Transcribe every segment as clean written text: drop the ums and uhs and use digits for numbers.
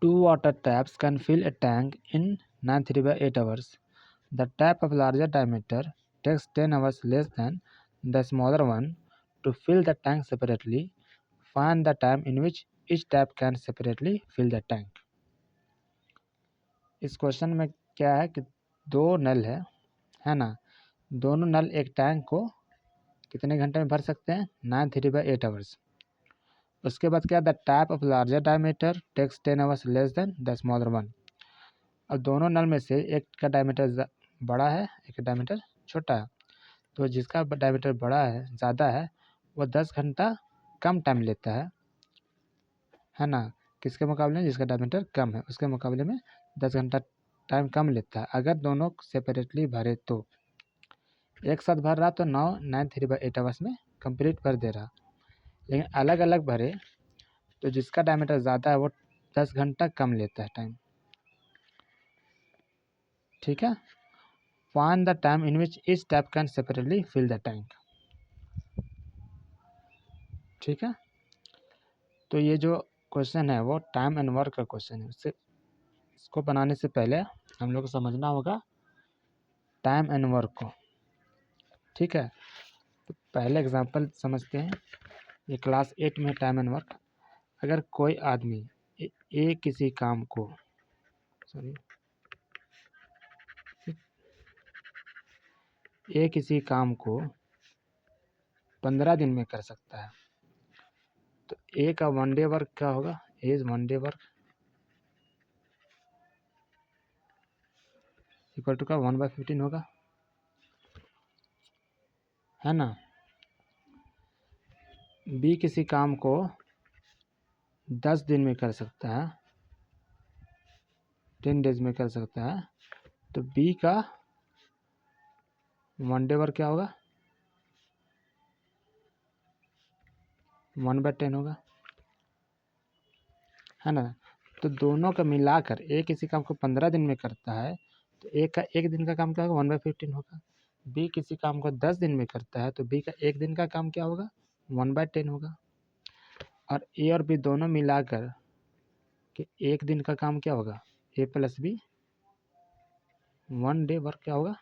Two water taps can fill a tank in 9 3/8 hours. The tap of larger diameter takes 10 hours less than the smaller one to fill the tank separately. Find the time in which each tap can separately fill the tank. इस question में क्या है कि दो नल है ना, दोनों नल एक टैंक को कितने घंटे में भर सकते हैं? 9 3/8 आवर्स। उसके बाद क्या, the tap of larger diameter takes 10 hours less than the smaller one. अब दोनों नल में से एक का डायमीटर बड़ा है, एक का डायमीटर छोटा है, तो जिसका डायमीटर बड़ा है, ज़्यादा है, वो 10 घंटा कम टाइम लेता है ना, किसके मुकाबले में? जिसका डायमीटर कम है उसके मुकाबले में 10 घंटा टाइम कम लेता है। अगर दोनों सेपरेटली भरे तो एक साथ भर रहा तो 9 आवर्स में कंप्लीट भर दे रहा, लेकिन अलग अलग भरे तो जिसका डायमीटर ज़्यादा है वो 10 घंटा कम लेता है टाइम। ठीक है, find the time in which each tap can separately fill the tank. ठीक है, तो ये जो क्वेश्चन है वो टाइम एंड वर्क का क्वेश्चन है। इसको बनाने से पहले हम लोग को समझना होगा टाइम एंड वर्क को। ठीक है, तो पहले एग्जांपल समझते हैं। ये क्लास 8 में टाइम एंड वर्क। अगर कोई आदमी ए किसी काम को ए किसी काम को 15 दिन में कर सकता है, तो ए का वन डे वर्क क्या होगा? As one day work equal to का 1/15 होगा, है ना। बी किसी काम को 10 दिन में कर सकता है, 10 डेज में कर सकता है, तो बी का वन डे वर्क क्या होगा? 1/10 होगा, है ना। तो दोनों का मिलाकर ए किसी काम को 15 दिन में करता है, तो ए का एक दिन का काम क्या होगा? 1/15 होगा। बी किसी काम को 10 दिन में करता है, तो बी का एक दिन का काम क्या होगा? 1/10 होगा। और ए और बी दोनों मिलाकर कि एक दिन का काम क्या होगा? A plus B, one day work क्या होगा?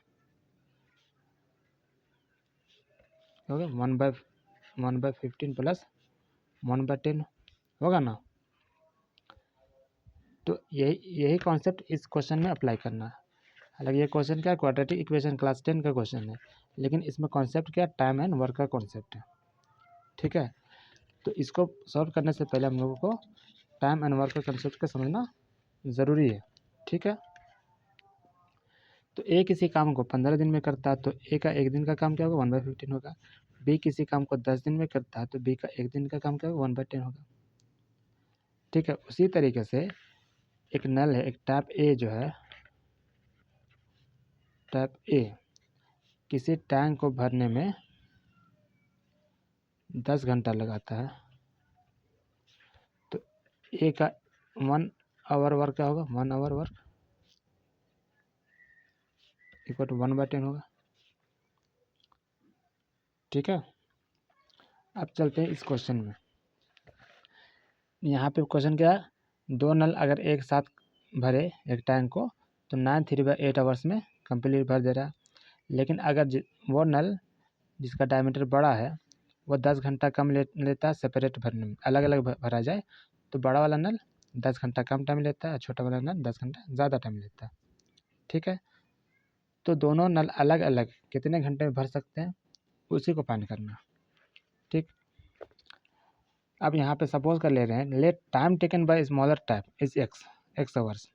1/15 प्लस 1/10 होगा ना। तो यही कॉन्सेप्ट इस क्वेश्चन में अप्लाई करना है। हालांकि ये क्वेश्चन क्या है? क्वाड्रेटिक इक्वेशन क्लास 10 का क्वेश्चन है, लेकिन इसमें कॉन्सेप्ट क्या? टाइम एंड वर्क का कॉन्सेप्ट है। ठीक है, तो इसको सॉल्व करने से पहले हम लोगों को टाइम एंड वर्क का कॉन्सेप्ट को समझना ज़रूरी है। ठीक है, तो ए किसी काम को 15 दिन में करता है, तो ए का एक दिन का काम क्या होगा? 1/15 होगा। बी किसी काम को 10 दिन में करता है, तो बी का एक दिन का काम क्या होगा? 1/10 होगा। ठीक है, उसी तरीके से एक नल है, एक टैप ए जो है, टैप ए किसी टैंक को भरने में 10 घंटा लगाता है, तो ए का 1 आवर वर्क क्या होगा? 1 आवर वर्क इक्वल टू 1/10 होगा। ठीक है, अब चलते हैं इस क्वेश्चन में। यहाँ पे क्वेश्चन क्या है? दो नल अगर एक साथ भरे एक टैंक को, तो 9 3/8 आवर्स में कंप्लीट भर दे रहा है। लेकिन अगर वो नल जिसका डायमीटर बड़ा है वो 10 घंटा कम लेता है सेपरेट भरने में, अलग अलग भरा जाए तो बड़ा वाला नल 10 घंटा कम टाइम लेता है, छोटा वाला नल 10 घंटा ज़्यादा टाइम लेता है। ठीक है, तो दोनों नल अलग अलग कितने घंटे में भर सकते हैं उसी को फाइंड करना। ठीक, अब यहाँ पे सपोज कर ले रहे हैं, let time taken by smaller tap is x hours.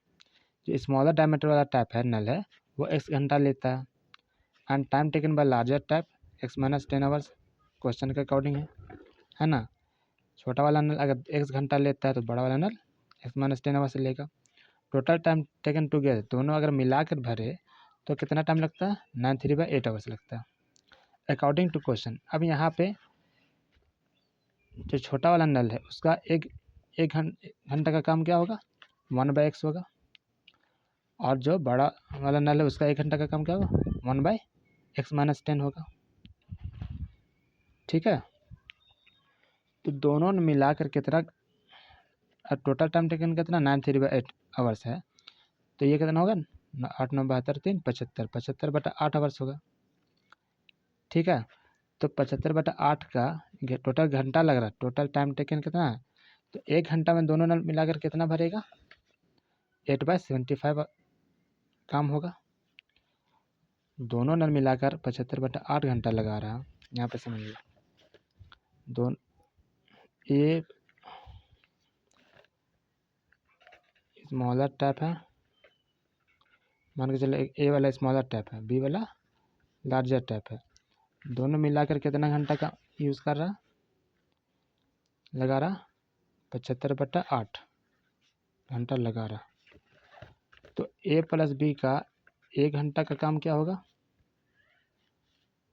जो स्मॉलर डायमीटर वाला टैप है, नल है, वो x घंटा लेता है, and time taken by larger tap x-10 hours question के अकॉर्डिंग है ना। छोटा वाला नल अगर x घंटा लेता है तो बड़ा वाला नल x-10 आवर्स लेगा। टोटल टाइम टेकन टुगेदर दोनों अगर मिलाकर भरे तो कितना टाइम लगता है? 9 3/8 आवर्स लगता है अकॉर्डिंग टू क्वेश्चन। अब यहाँ पे जो छोटा वाला नल है उसका एक घंटा का काम क्या होगा? 1/x होगा, और जो बड़ा वाला नल है उसका 1 घंटा का काम क्या होगा? 1/x-10 होगा। ठीक है, तो दोनों ने मिलाकर कितना और टोटल टाइम टेकन कितना 93/8 आवर्स है, तो ये कितना होगा 8 9 72 3 75, 75/8 आवर्स होगा। ठीक है, तो 75/8 का टोटल घंटा लग रहा है, टोटल टाइम टेकन कितना है, तो 1 घंटा में दोनों नल मिलाकर कितना भरेगा 8/75 काम होगा। दोनों नल मिलाकर 75/8 घंटा लगा रहा है। यहाँ पे समझिए दोनों ए स्मॉलर टैप है, मान के चलो ए वाला स्मॉलर टैप है, बी वाला लार्जर टैप है, दोनों मिलाकर कितना घंटा का यूज़ कर रहा लगा रहा 75/8 घंटा लगा रहा। तो ए प्लस बी का 1 घंटा का काम क्या होगा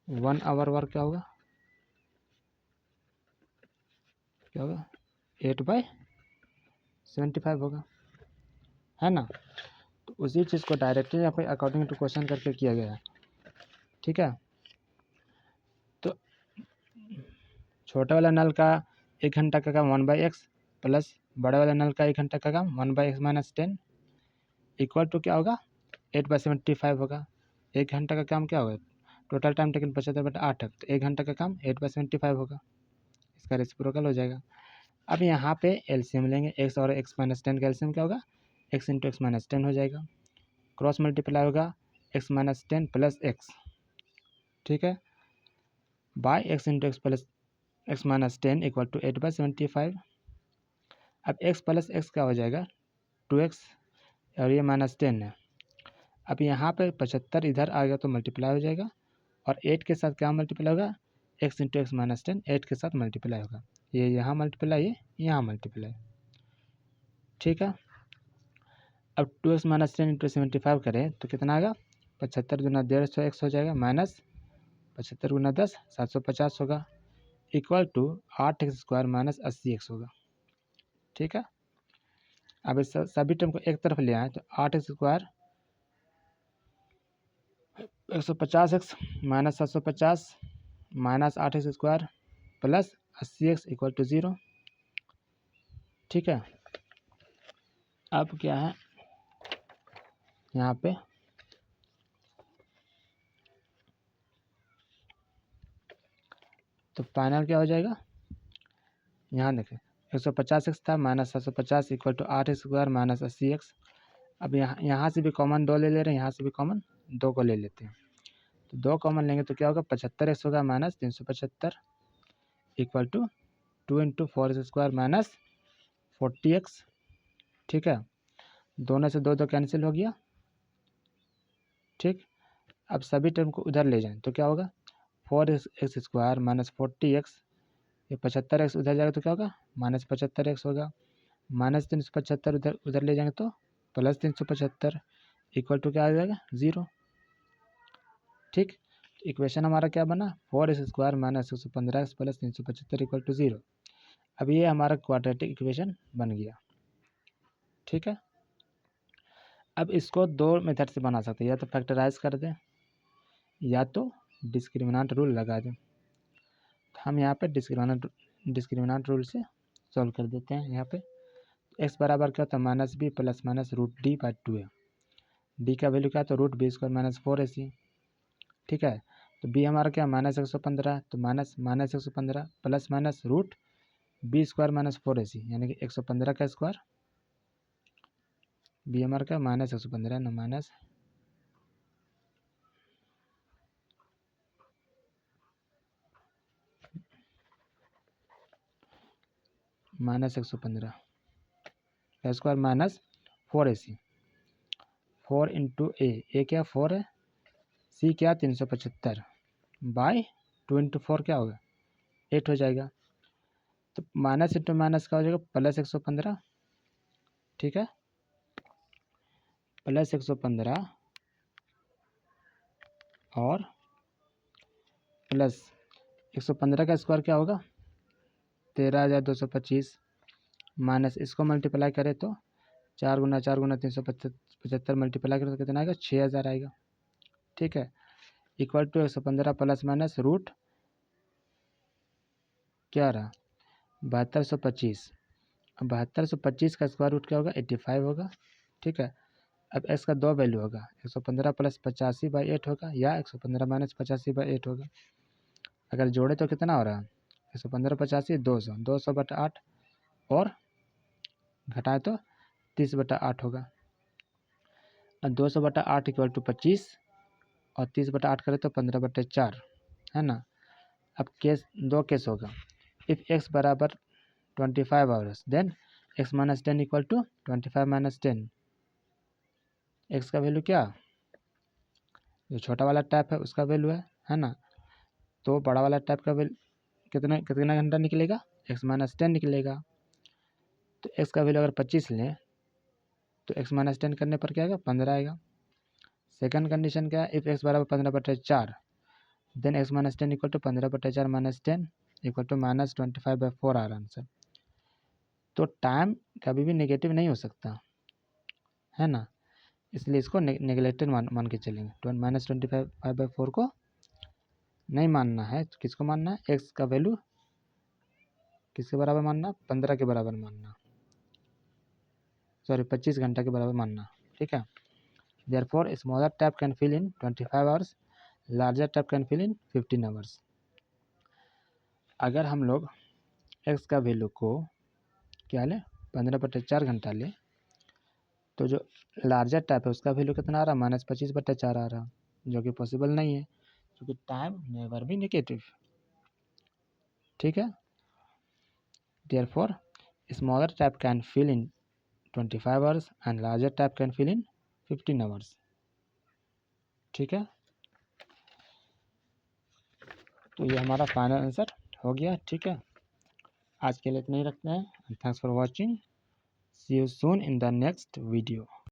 1 आवर वर्क क्या होगा 8/75 होगा, है ना। तो उसी चीज़ को डायरेक्टली यहाँ पे अकॉर्डिंग टू क्वेश्चन करके किया गया है। ठीक है, तो छोटे वाला नल का 1 घंटा का काम 1/x प्लस बड़े वाले नल का 1 घंटा का काम 1/x - 10 इक्वल टू क्या होगा 8/75 होगा। 1 घंटा का काम क्या होगा, टोटल टाइम टेकन 75/8 है, तो 1 घंटा का काम 8/75 होगा, इसका रेसिप्रोकल हो जाएगा। अब यहाँ पे एलसीएम लेंगे, x और x - 10 का एलसीएम क्या होगा x × x - 10 हो जाएगा, क्रॉस मल्टीप्लाई होगा x - 10 प्लस x, ठीक है, by x × x plus x - 10 equal to 8/75। अब x प्लस x क्या हो जाएगा 2x और ये -10 है। अब यहाँ पे 75 इधर आ गया तो मल्टीप्लाई हो जाएगा और 8 के साथ क्या मल्टीप्लाई होगा x × x - 10 8 के साथ मल्टीप्लाई होगा, ये यहाँ मल्टीप्लाई ये यहाँ मल्टीप्लाई। ठीक है, अब 2x - 10 × 75 करें तो कितना आएगा 75 × 150x हो जाएगा माइनस 75 × 10 750 होगा इक्वल टू 8x² - 80x होगा। ठीक है, अब इस सभी टर्म को एक तरफ ले आए तो 8x² 150x - 750 minus 8x² plus 80x equal to 0। ठीक है, अब क्या है यहाँ पे तो फाइनल क्या हो जाएगा, यहाँ देखें 150x था minus 750 equal to 8x² - 80x। अब यहाँ से भी कॉमन 2 ले ले रहे हैं, यहाँ से भी कॉमन 2 को ले लेते हैं, तो 2 कॉमन लेंगे तो क्या होगा 75x होगा minus 375 equal to 2 × 4x² - 40x। ठीक है, दोनों से 2 कैंसिल हो गया। ठीक, अब सभी टर्म को उधर ले जाएं तो क्या होगा 4x² - 40x, ये 75x उधर जाएगा तो क्या होगा -75x होगा, माइनस 375 उधर ले जाएंगे तो प्लस 375 इक्वल टू क्या आ जाएगा 0। ठीक, इक्वेशन हमारा क्या बना 4x² - 115x plus 375 equal to 0। अब ये हमारा क्वाड्रेटिक इक्वेशन बन गया। ठीक है, अब इसको 2 मेथड से बना सकते हैं, या तो फैक्टराइज कर दें या तो डिस्क्रिमिनेंट रूल लगा दें। हम यहाँ पे डिस्क्रिमिनेंट रूल से सॉल्व कर देते हैं। यहाँ पे x बराबर क्या होता है -b प्लस माइनस √d/2 है, d का वैल्यू क्या है तो √b² - 4ac। ठीक है, तो b हमारा क्या -115 तो -115 प्लस माइनस √b² - 4ac यानी कि 115 का स्क्वायर, b हमारा क्या -115 ना -115 का स्क्वायर माइनस 4ac, 4 × a क्या 4 है, c क्या 375 बाय 2 × 4 क्या होगा 8 हो जाएगा, तो माइनस इंटू माइनस का हो जाएगा प्लस 115। ठीक है, प्लस 115 और प्लस 115 का स्क्वायर क्या होगा 13,225 माइनस इसको मल्टीप्लाई करें तो 4 × 4 × 375 मल्टीप्लाई करें तो कितना आएगा 6,000 आएगा। ठीक है, equal to 115 plus minus root क्या रहा 7225 अब 7225 का स्क्वायर रूट क्या होगा, 85 होगा। ठीक है, अब x का दो वैल्यू होगा, 115 प्लस 85/8 होगा या 115 माइनस 85/8 होगा। अगर जोड़े तो कितना हो रहा है, 115 85 200, 200/8 और घटाए तो 30/8 होगा। अब 200/8 इक्वल टू 25 और 30/8 करें तो 15/4 है ना। अब केस दो केस होगा, इफ़ x बराबर 25 hours then x minus 10 equal to 25 minus 10। x का वैल्यू क्या, जो छोटा वाला टैप है उसका वैल्यू है ना। तो बड़ा वाला टैप का वैल्यू कितना घंटा निकलेगा, x माइनस 10 निकलेगा। तो x का वैल्यू अगर 25 लें तो x माइनस 10 करने पर क्या आएगा, 15 आएगा। सेकंड कंडीशन क्या है, इफ़ x बराबर 15/4 then x minus 10 equal to 15/4 minus 10 equal to minus 25/4 आ रहा आंसर। तो टाइम कभी भी नेगेटिव नहीं हो सकता है ना, इसलिए इसको नेगलेक्टेड मान के चलेंगे। माइनस 25/4 को नहीं मानना है, तो किसको मानना है, x का वैल्यू किसके बराबर मानना, 15 के बराबर मानना, सॉरी 25 घंटा के बराबर मानना। ठीक है, therefore smaller tap can fill in 25 hours, larger tap can fill in 15 hours। अगर हम लोग x का वैल्यू को क्या लें, 15/4 घंटा लें, तो जो लार्जर टैप है उसका वैल्यू कितना आ रहा है, माइनस 25/4 आ रहा, जो कि पॉसिबल नहीं है क्योंकि टाइम नेवर बी नेगेटिव। ठीक है, therefore smaller tap can fill in 25 hours and larger tap can fill in 15 hours। ठीक है, तो ये हमारा फाइनल आंसर हो गया। ठीक है, आज के लिए इतना ही रखते हैं। Thanks for watching, see you soon in the next video.